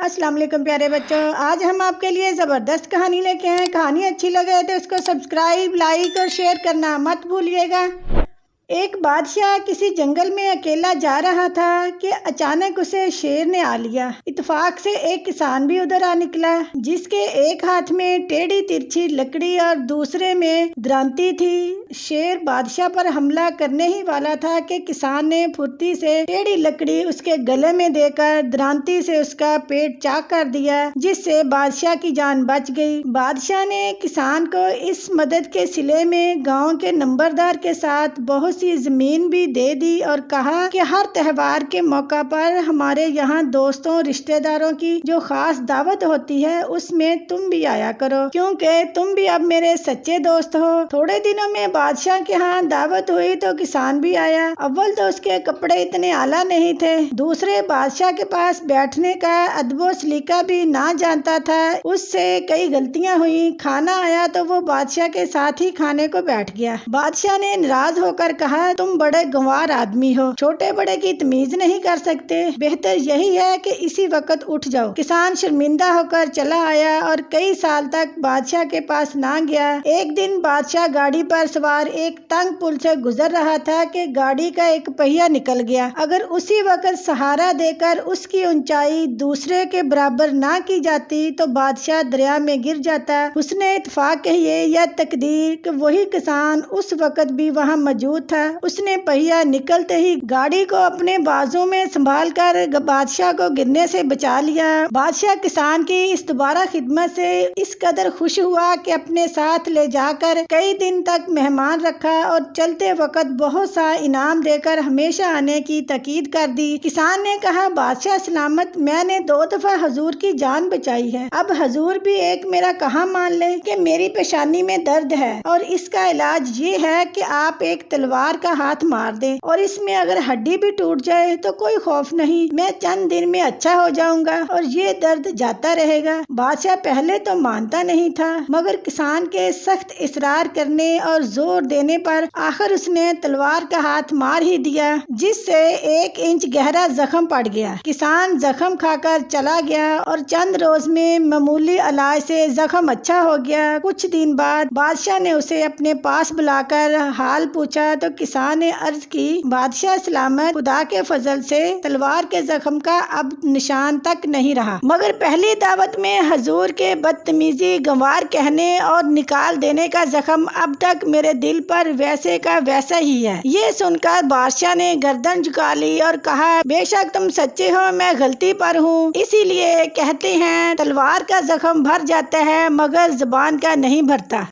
अस्सलाम वालेकुम प्यारे बच्चों, आज हम आपके लिए ज़बरदस्त कहानी लेके आए हैं। कहानी अच्छी लगे तो इसको सब्सक्राइब, लाइक और शेयर करना मत भूलिएगा। एक बादशाह किसी जंगल में अकेला जा रहा था कि अचानक उसे शेर ने आ लिया। इत्तेफाक से एक किसान भी उधर आ निकला, जिसके एक हाथ में टेढ़ी तिरछी लकड़ी और दूसरे में द्रांती थी। शेर बादशाह पर हमला करने ही वाला था कि किसान ने फुर्ती से टेढ़ी लकड़ी उसके गले में देकर द्रांती से उसका पेट चाक कर दिया, जिससे बादशाह की जान बच गई। बादशाह ने किसान को इस मदद के सिले में गांव के नंबरदार के साथ बहुत सी जमीन भी दे दी और कहा कि हर त्योहार के मौका पर हमारे यहाँ दोस्तों रिश्तेदारों की जो खास दावत होती है उसमें तुम भी आया करो, क्योंकि तुम भी अब मेरे सच्चे दोस्त हो। थोड़े दिनों में बादशाह के यहाँ दावत हुई तो किसान भी आया। अव्वल तो उसके कपड़े इतने आला नहीं थे, दूसरे बादशाह के पास बैठने का अदबो सलीका भी ना जानता था। उससे कई गलतियां हुई। खाना आया तो वो बादशाह के साथ ही खाने को बैठ गया। बादशाह ने नाराज होकर कहा, तुम बड़े गंवार आदमी हो, छोटे बड़े की तमीज नहीं कर सकते, बेहतर यही है कि इसी वक्त उठ जाओ। किसान शर्मिंदा होकर चला आया और कई साल तक बादशाह के पास ना गया। एक दिन बादशाह गाड़ी पर सवार एक तंग पुल से गुजर रहा था कि गाड़ी का एक पहिया निकल गया। अगर उसी वक्त सहारा देकर उसकी ऊंचाई दूसरे के बराबर ना की जाती तो बादशाह दरिया में गिर जाता। उसने इत्तेफाक कहिए या तकदीर कि वही किसान उस वक्त भी वहाँ मौजूद था। उसने पहिया निकलते ही गाड़ी को अपने बाजू में संभाल कर बादशाह को गिरने से बचा लिया। बादशाह किसान की इस दोबारा खिदमत से इस कदर खुश हुआ कि अपने साथ ले जाकर कई दिन तक मेहमान रखा और चलते वक्त बहुत सा इनाम देकर हमेशा आने की ताकीद कर दी। किसान ने कहा, बादशाह सलामत, मैंने 2 दफा हजूर की जान बचाई है, अब हजूर भी एक मेरा कहा मान ले कि मेरी पेशानी में दर्द है और इसका इलाज ये है कि आप एक तलवार का हाथ मार दें और इसमें अगर हड्डी भी टूट जाए तो कोई खौफ नहीं, मैं चंद दिन में अच्छा हो जाऊंगा और ये दर्द जाता रहेगा। बादशाह पहले तो मानता नहीं था, मगर किसान के सख्त इसरार करने और जोर देने पर आखिर उसने तलवार का हाथ मार ही दिया, जिससे 1 इंच गहरा जख्म पड़ गया। किसान जख्म खाकर चला गया और चंद रोज में मामूली इलाज से जख्म अच्छा हो गया। कुछ दिन बाद बादशाह ने उसे अपने पास बुलाकर हाल पूछा तो किसान ने अर्ज की, बादशाह सलामत, खुदा के फजल से तलवार के जख्म का अब निशान तक नहीं रहा, मगर पहली दावत में हजूर के बदतमीजी, गंवार कहने और निकाल देने का जख्म अब तक मेरे दिल पर वैसे का वैसा ही है। ये सुनकर बादशाह ने गर्दन झुका ली और कहा, बेशक तुम सच्चे हो, मैं गलती पर हूँ। इसीलिए कहते हैं तलवार का जख्म भर जाता है मगर जुबान का नहीं भरता।